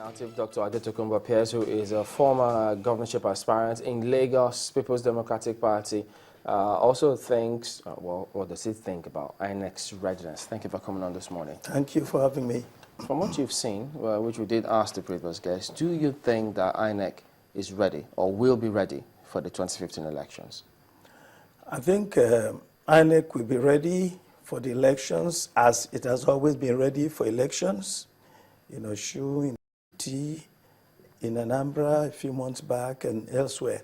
Native Dr. Adetokunbo Pearse, who is a former governorship aspirant in Lagos People's Democratic Party, also thinks, well, what does he think about INEC's readiness? Thank you for coming on this morning. Thank you for having me. From what you've seen, which we did ask the previous guest, do you think that INEC is ready or will be ready for the 2015 elections? I think INEC will be ready for the elections as it has always been ready for elections. You know, in T, in Anambra a few months back and elsewhere.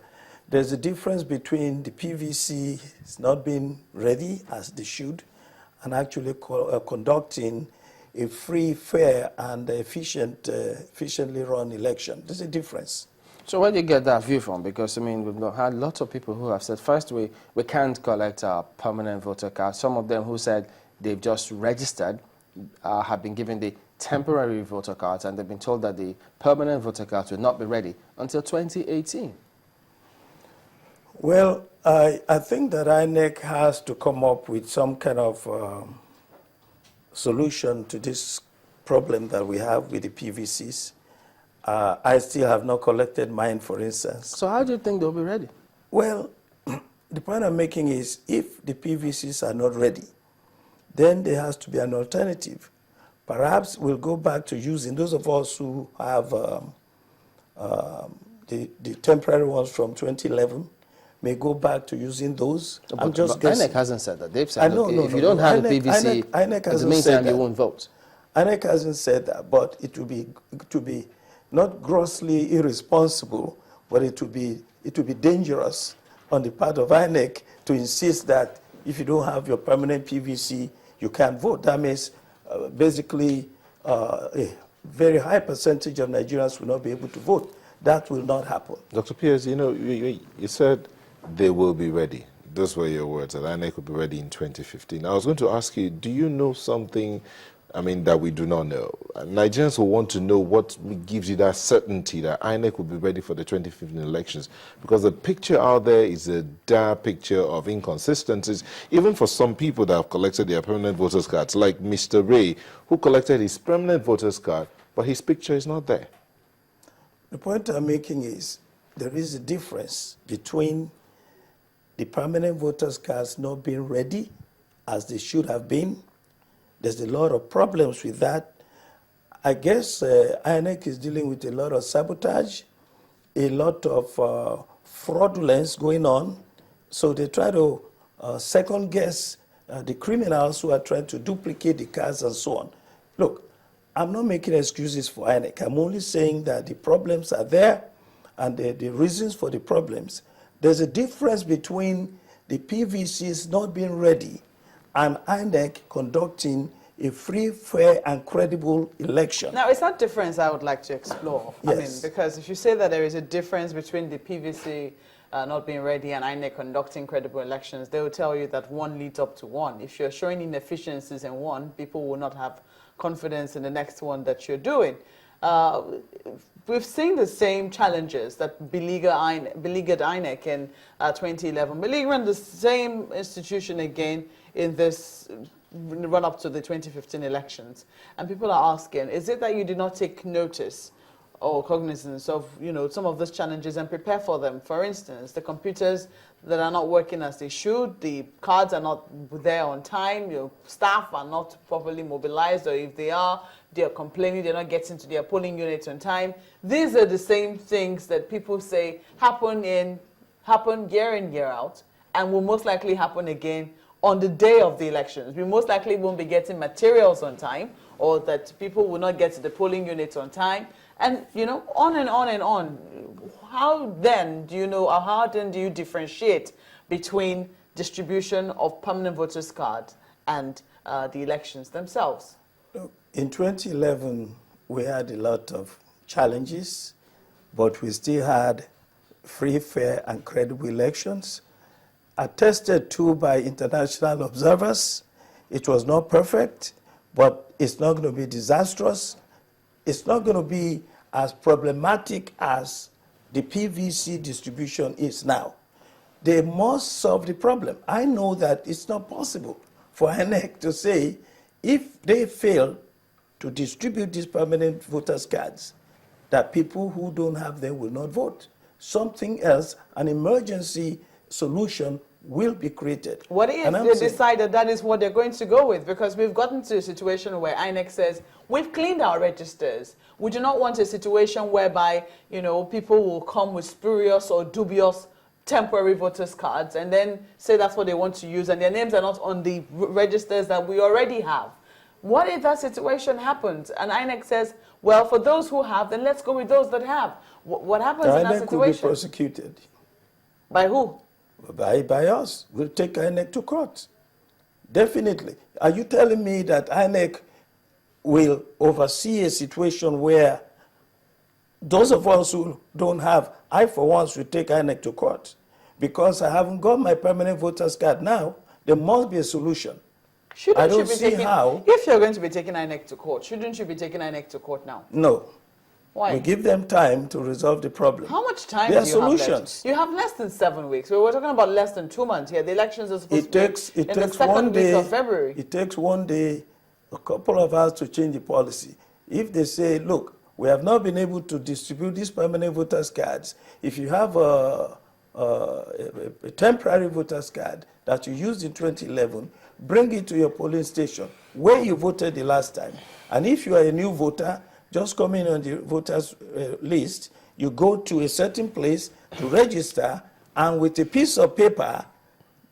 There's a difference between the PVC not being ready as they should and actually conducting a free, fair, and efficiently run election. There's a difference. So where do you get that view from? Because, I mean, we've had lots of people who have said, first, we can't collect our permanent voter cards. Some of them who said they've just registered have been given the temporary voter cards, and they've been told that the permanent voter cards will not be ready until 2018. Well, I think that INEC has to come up with some kind of solution to this problem that we have with the PVCs. I still have not collected mine, for instance. So how do you think they'll be ready? Well, the point I'm making is if the PVCs are not ready, then there has to be an alternative. Perhaps we'll go back to using those of us who have the temporary ones from 2011 may go back to using those. But INEC hasn't said that. They've said, if you don't have the PVC, INEC in the meantime, you won't vote. INEC hasn't said that, but it will be not grossly irresponsible, but it will be dangerous on the part of INEC to insist that if you don't have your permanent PVC, you can't vote. That means basically a very high percentage of Nigerians will not be able to vote. That will not happen. Dr. Pearse, you know, you said they will be ready. Those were your words, that INEC will be ready in 2015. I was going to ask you, do you know something, I mean, that we do not know? Nigerians will want to know what gives you that certainty that INEC will be ready for the 2015 elections, because the picture out there is a dire picture of inconsistencies, even for some people that have collected their permanent voters cards, like Mr. Ray, who collected his permanent voters card, but his picture is not there. The point I'm making is there is a difference between the permanent voters cards not being ready as they should have been. There's a lot of problems with that. I guess INEC is dealing with a lot of sabotage, a lot of fraudulence going on. So they try to second guess the criminals who are trying to duplicate the cards and so on. Look, I'm not making excuses for INEC. I'm only saying that the problems are there and the reasons for the problems. There's a difference between the PVCs not being ready and INEC conducting a free, fair, and credible election. Now, it's that difference I would like to explore. Yes. I mean, because if you say that there is a difference between the PVC not being ready and INEC conducting credible elections, they will tell you that one leads up to one. If you're showing inefficiencies in one, people will not have confidence in the next one that you're doing. We've seen the same challenges that beleaguered INEC in 2011, beleaguering the same institution again in this run up to the 2015 elections. And people are asking, is it that you did not take notice or cognizance of, you know, some of those challenges and prepare for them? For instance, the computers that are not working as they should, the cards are not there on time, your staff are not properly mobilized, or if they are complaining they're not getting to their polling units on time. These are the same things that people say happen year in, year out, and will most likely happen again on the day of the elections. We most likely won't be getting materials on time, or that people will not get to the polling units on time, and, you know, on and on and on. How then do you know, or how then do you differentiate between distribution of permanent voters cards and the elections themselves? In 2011, we had a lot of challenges, but we still had free, fair, and credible elections. Attested to by international observers. It was not perfect, but it's not going to be disastrous. It's not going to be as problematic as the PVC distribution is now. They must solve the problem. I know that it's not possible for INEC to say if they fail to distribute these permanent voters cards, that people who don't have them will not vote. Something else, an emergency solution will be created. What if they decide that that is what they're going to go with? Because we've gotten to a situation where INEC says, we've cleaned our registers. We do not want a situation whereby, you know, people will come with spurious or dubious temporary voters cards and then say that's what they want to use and their names are not on the registers that we already have. What if that situation happens and INEC says, well, for those who have, then let's go with those that have? What happens in that INEC situation? will be prosecuted. By who? By us. We'll take INEC to court. Definitely. Are you telling me that INEC will oversee a situation where those of us who don't have, I for once will take INEC to court because I haven't got my permanent voter's card now? There must be a solution. I don't see how. If you're going to be taking INEC to court, shouldn't you be taking INEC to court now? No. Why? We give them time to resolve the problem. How much time There are do you have solutions. left? You have less than 7 weeks. We were talking about less than 2 months here. The elections are supposed to be in the second week of February. It takes one day, a couple of hours to change the policy. If they say, look, we have not been able to distribute these permanent voters cards. If you have a temporary voters card that you used in 2011, bring it to your polling station where you voted the last time. And if you are a new voter, just come in on the voters list, you go to a certain place to register, and with a piece of paper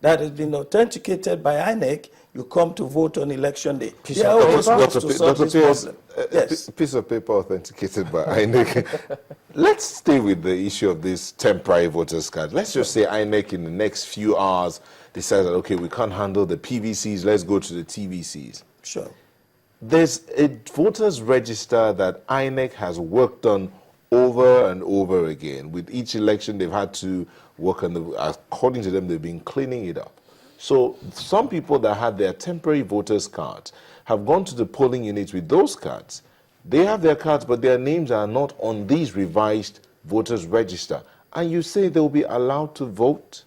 that has been authenticated by INEC, you come to vote on election day. Dr. Pearse, a piece of paper authenticated by INEC. Let's stay with the issue of this temporary voters card. Let's just say INEC in the next few hours decides that, okay, we can't handle the PVCs, let's go to the TVCs. Sure. There's a voters register that INEC has worked on over and over again. With each election, they've had to work on according to them, they've been cleaning it up. So some people that had their temporary voters cards have gone to the polling units with those cards. They have their cards, but their names are not on these revised voters register. And you say they'll be allowed to vote?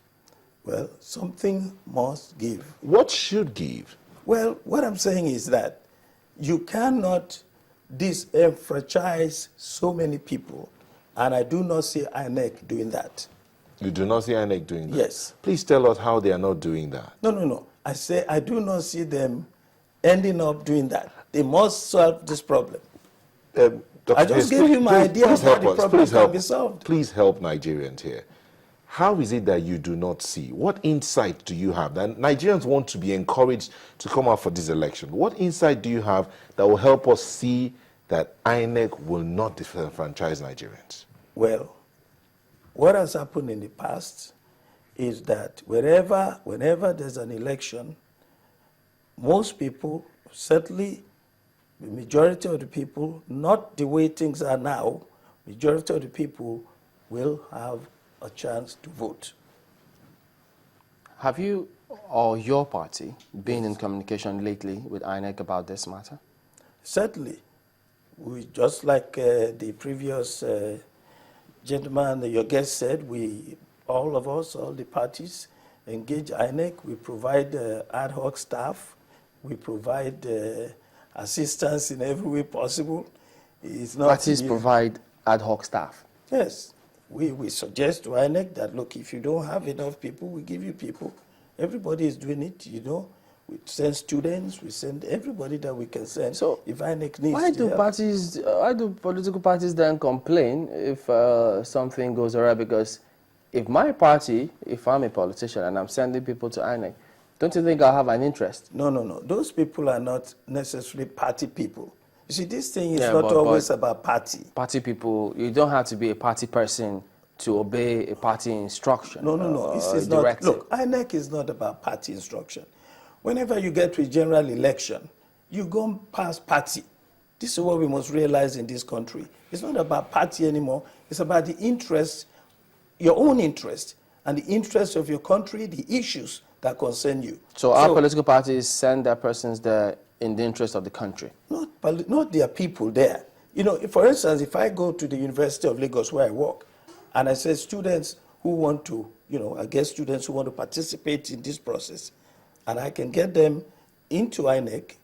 Well, something must give. What should give? Well, what I'm saying is that you cannot disenfranchise so many people, and I do not see INEC doing that. You do not see INEC doing that? Yes. Please tell us how they are not doing that. No. I say I do not see them ending up doing that. They must solve this problem. I just gave you my idea of how the problem can be solved. Please help Nigerians here. How is it that you do not see? What insight do you have? That Nigerians want to be encouraged to come out for this election. What insight do you have that will help us see that INEC will not disenfranchise Nigerians? Well, what has happened in the past is that whenever there's an election, most people, certainly the majority of the people, not the way things are now, majority of the people will have a chance to vote. Have you or your party been in communication lately with INEC about this matter? Certainly. We, just like the previous gentleman, your guest said, all of us, all the parties, engage INEC. We provide ad hoc staff. We provide assistance in every way possible. It's not Parties provide ad hoc staff? Yes. We suggest to INEC that, look, if you don't have enough people, we give you people. Everybody is doing it, you know. We send students, we send everybody that we can send. So if INEC needs why do political parties then complain if something goes awry? Because if my party, if I'm a politician and I'm sending people to INEC, don't you think I'll have an interest? No. Those people are not necessarily party people. You see, this thing is not always about party. Party people, you don't have to be a party person to obey a party instruction. No. This is not. Look, INEC is not about party instruction. Whenever you get to a general election, you go past party. This is what we must realize in this country. It's not about party anymore. It's about the interest, your own interest, and the interest of your country, the issues that concern you. So our political parties send their persons there in the interest of the country? Not their people there. You know, for instance, if I go to the University of Lagos where I work, and I say students who want to, I get students who want to participate in this process, and I can get them into INEC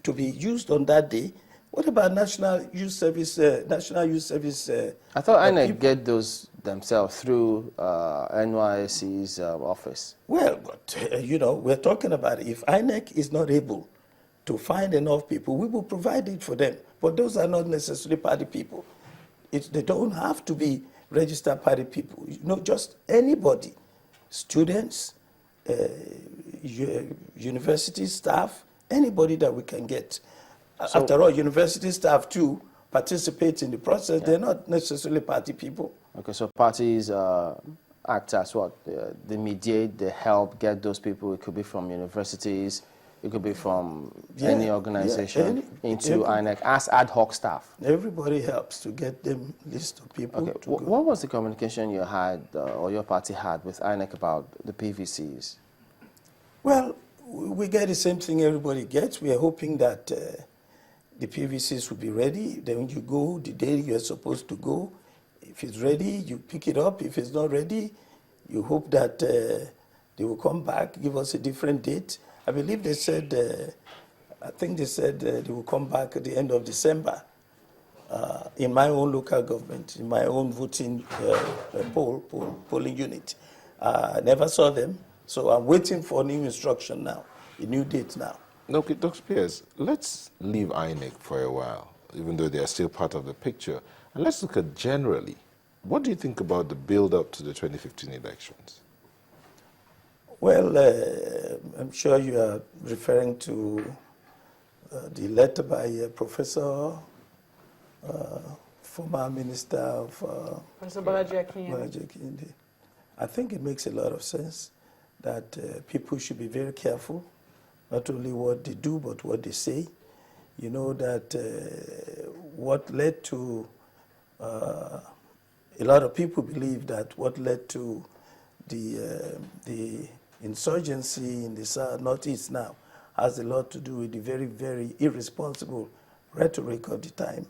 to be used on that day, What about National Youth Service? National Youth Service. I thought INEC people? get those themselves through NYSC's office. Well, but we're talking about it. If INEC is not able to find enough people, we will provide it for them. But those are not necessarily party people. They don't have to be registered party people. Just anybody, students, university staff, anybody that we can get. After all, university staff too participate in the process. They're not necessarily party people. Okay, so parties act as what? They mediate, they help get those people. It could be from universities, it could be from any organization into INEC as ad hoc staff. Everybody helps to get them list of people. Okay, what was the communication you had or your party had with INEC about the PVCs? Well, we get the same thing everybody gets. We are hoping that the PVCs will be ready. Then you go the day you're supposed to go. If it's ready, you pick it up. If it's not ready, you hope that they will come back, give us a different date. I believe they said, I think they said they will come back at the end of December in my own local government, in my own voting polling unit. I never saw them, so I'm waiting for a new instruction now, a new date now. Okay, Dr. Pearse, let's leave INEC for a while, even though they are still part of the picture. And let's look at generally, what do you think about the build-up to the 2015 elections? Well, I'm sure you are referring to the letter by Professor, former Minister of... Professor Bolaji Akinyi. I think it makes a lot of sense that people should be very careful, not only what they do, but what they say. You know that what led to... a lot of people believe that what led to the insurgency in the northeast now has a lot to do with the very, very irresponsible rhetoric of the time,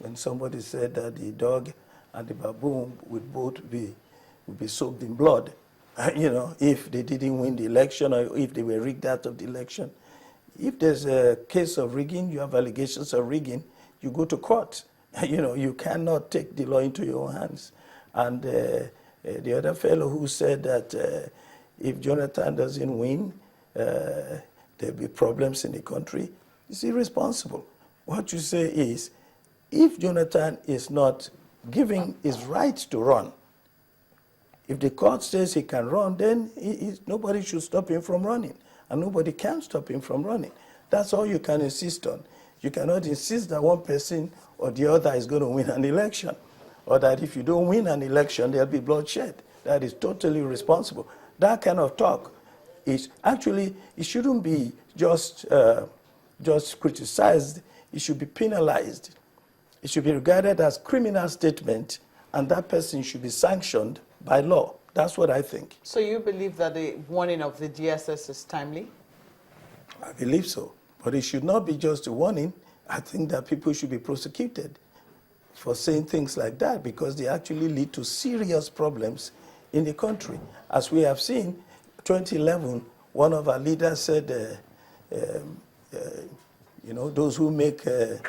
when somebody said that the dog and the baboon would both be soaked in blood, if they didn't win the election or if they were rigged out of the election. If there's a case of rigging, you have allegations of rigging, you go to court. You cannot take the law into your own hands. And the other fellow who said that if Jonathan doesn't win, there'll be problems in the country, is irresponsible. What you say is, if Jonathan is not giving his right to run, if the court says he can run, then nobody should stop him from running, and nobody can stop him from running. That's all you can insist on. You cannot insist that one person or the other is going to win an election, or that if you don't win an election, there'll be bloodshed. That is totally irresponsible. That kind of talk is actually, it shouldn't be just criticized. It should be penalized. It should be regarded as criminal statement, and that person should be sanctioned by law. That's what I think. So you believe that the warning of the DSS is timely? I believe so. But it should not be just a warning. I think that people should be prosecuted for saying things like that, because they actually lead to serious problems in the country. As we have seen, 2011, one of our leaders said, those who make the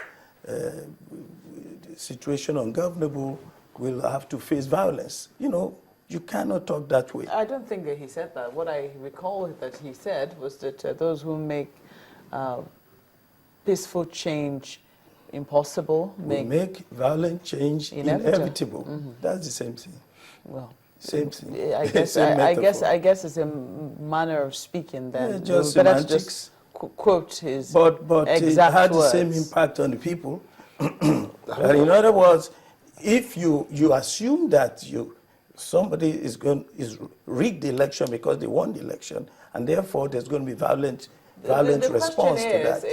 situation ungovernable will have to face violence. You cannot talk that way. I don't think that he said that. What I recall that he said was that those who make peaceful change impossible make violent change inevitable. Mm-hmm. That's the same thing. Well, same thing. I guess it's a manner of speaking. Then yeah, just semantics. Just quote his but exact it had words. The same impact on the people. In other words, if you assume that somebody is rigged the election because they won the election, and therefore there's going to be violent response to that.